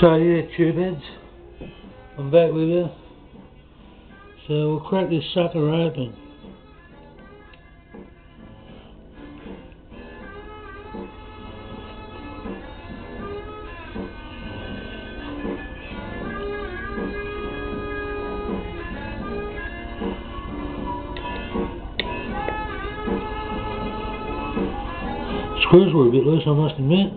So yeah, tube heads, I'm back with you. So we'll crack this sucker open. Screws were a bit loose, I must admit.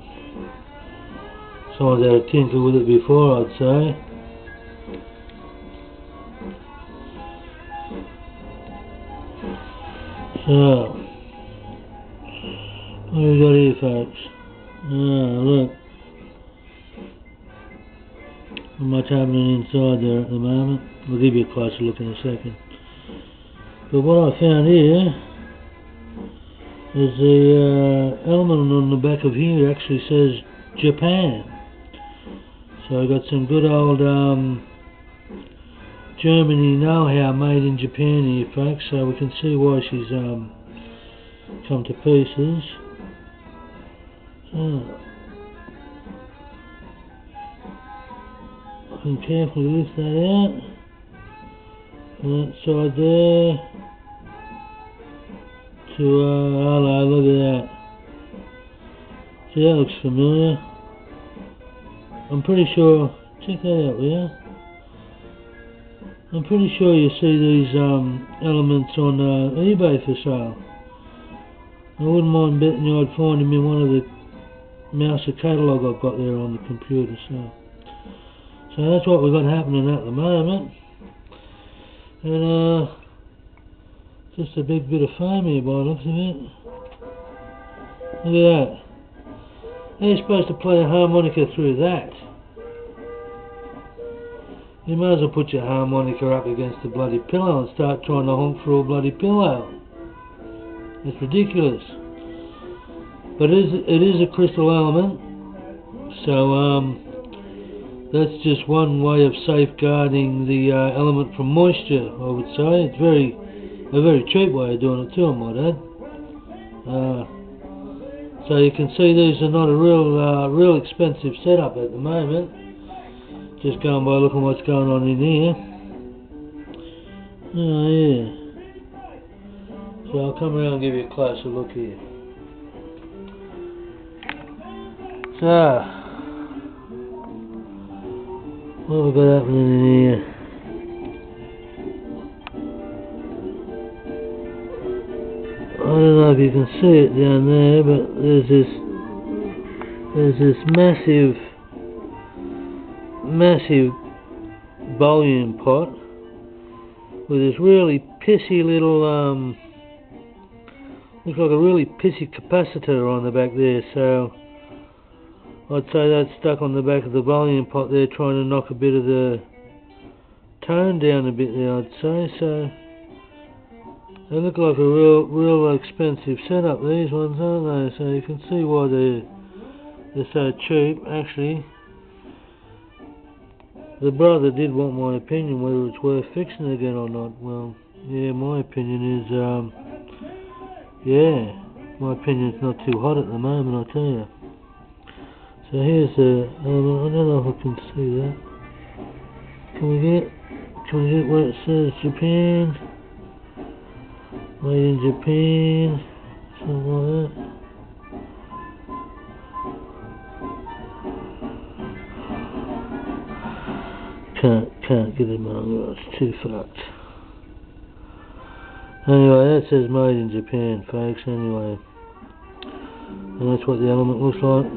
Someone's had a tinker with it before, I'd say. So, what have we got here, folks? Look. Not much happening inside there at the moment. We'll give you a closer look in a second. But what I found here is the element on the back of here actually says Japan. So I've got some good old Germany know-how made in Japan here, folks, so we can see why she's come to pieces. So I can carefully lift that out. And that side there. To hello, look at that. See, that looks familiar. I'm pretty sure, check that out, will ya? I'm pretty sure you see these elements on eBay for sale. I wouldn't mind betting you I'd find them in one of the Mouser catalogue I've got there on the computer. So that's what we've got happening at the moment. And just a big bit of foam here by the looks of it. Look at that. How are you supposed to play a harmonica through that? You might as well put your harmonica up against the bloody pillow and start trying to honk through a bloody pillow. It's ridiculous. But it is a crystal element, so that's just one way of safeguarding the element from moisture, I would say. It's a very cheap way of doing it too, I might add. So you can see these are not a real expensive setup at the moment. Just going by looking what's going on in here. Oh yeah. So I'll come around and give you a closer look here. So, what have we got happening in here? I don't know if you can see it down there, but there's this massive volume pot with this really pissy little looks like a really pissy capacitor on the back there. So I'd say that's stuck on the back of the volume pot there, trying to knock a bit of the tone down a bit there, I'd say. So they look like a real expensive setup, these ones, aren't they? So you can see why they're so cheap. Actually, the brother did want my opinion whether it's worth fixing again or not. Well, yeah, my opinion is, my opinion's not too hot at the moment, I'll tell you. So here's the element. I don't know if I can see that. Can we get where it says Japan? Made in Japan, something like that. Can't get it on, it's too fucked. Anyway, that says made in Japan, folks, anyway. And that's what the element looks like.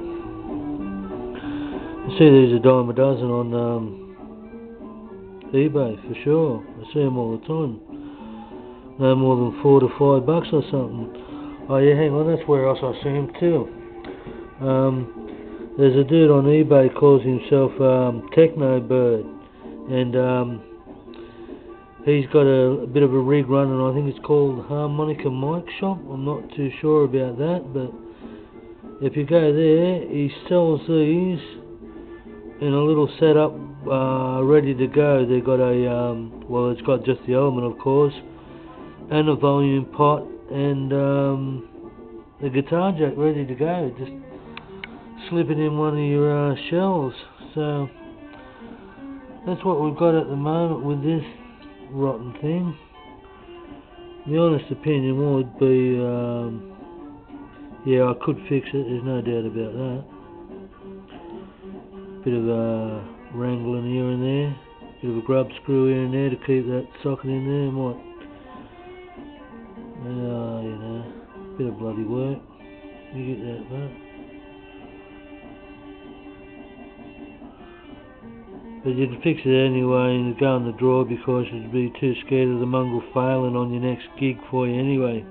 You see these a dime a dozen on eBay, for sure. I see them all the time. No more than $4 to $5 or something. Oh yeah, hang on, that's where else I see him too. There's a dude on eBay calls himself Techno Bird, and he's got a bit of a rig running. I think it's called Harmonica Mic Shop. I'm not too sure about that, but if you go there, he sells these in a little setup ready to go. They've got a well, it's got just the element, of course, and a volume pot, and the guitar jack ready to go. Just slip it in one of your shells. So that's what we've got at the moment with this rotten thing. My honest opinion would be, yeah, I could fix it, there's no doubt about that. Bit of wrangling here and there, bit of a grub screw here and there to keep that socket in there, might, you know, bit of bloody work. You get that, but you'd fix it anyway and go in the drawer because you'd be too scared of the mongrel failing on your next gig for you anyway.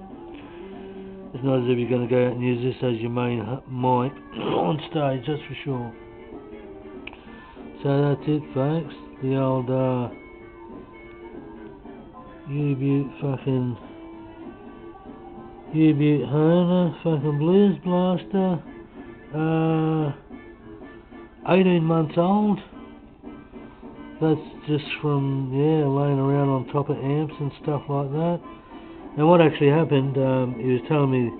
It's not as if you're going to go out and use this as your main mic on stage, that's for sure. So that's it, folks. The old U-Butte Hohner fucking Blues Blaster. 18 months old. That's just from, yeah, laying around on top of amps and stuff like that. And what actually happened, he was telling me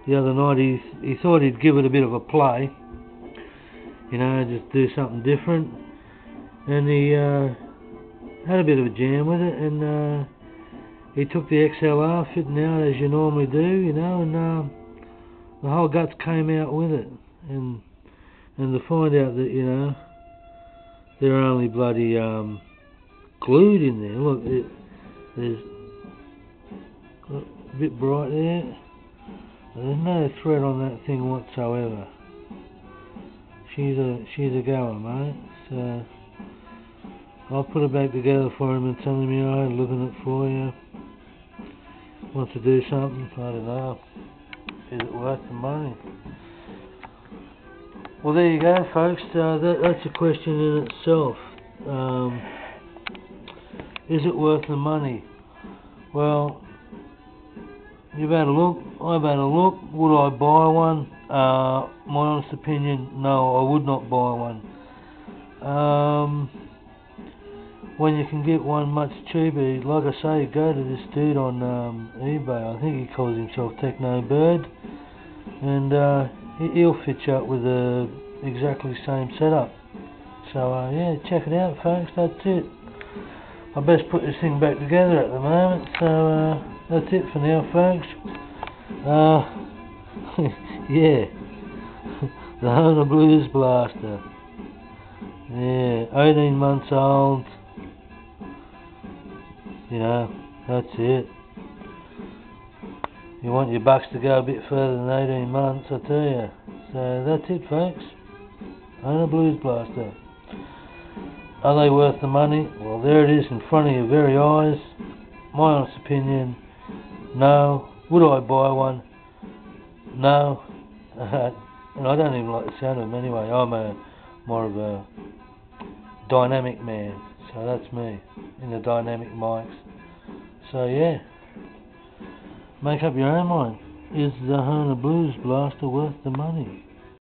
the other night, he thought he'd give it a bit of a play, you know, just do something different. And he had a bit of a jam with it, and he took the XLR fitting out as you normally do, you know, and the whole guts came out with it. And to find out that, you know, they're only bloody glued in there. Look, there's a bit bright there. There's no thread on that thing whatsoever. She's a goer, mate. So I'll put it back together for him and tell him, you know, looking at it for you. Wants to do something, I don't know. Is it worth the money? Well, there you go, folks. That's a question in itself. Is it worth the money? Well, you've had a look. I've had a look. Would I buy one? My honest opinion, no, I would not buy one. When you can get one much cheaper, like I say, go to this dude on eBay. I think he calls himself Techno Bird, and he'll fit you up with the exactly same setup. So yeah, check it out, folks. That's it. I best put this thing back together at the moment. So that's it for now, folks. Yeah, the Hohner Blues Blaster. Yeah, 18 months old. You know, that's it. You want your bucks to go a bit further than 18 months, I tell you. So that's it, folks. Hohner Blues Blaster. Are they worth the money? Well, there it is in front of your very eyes. My honest opinion, no. Would I buy one? No. And I don't even like the sound of them anyway. I'm more of a dynamic man. So that's me, in the dynamic mics. So yeah, make up your own mind. Is the Hohner Blues Blaster worth the money?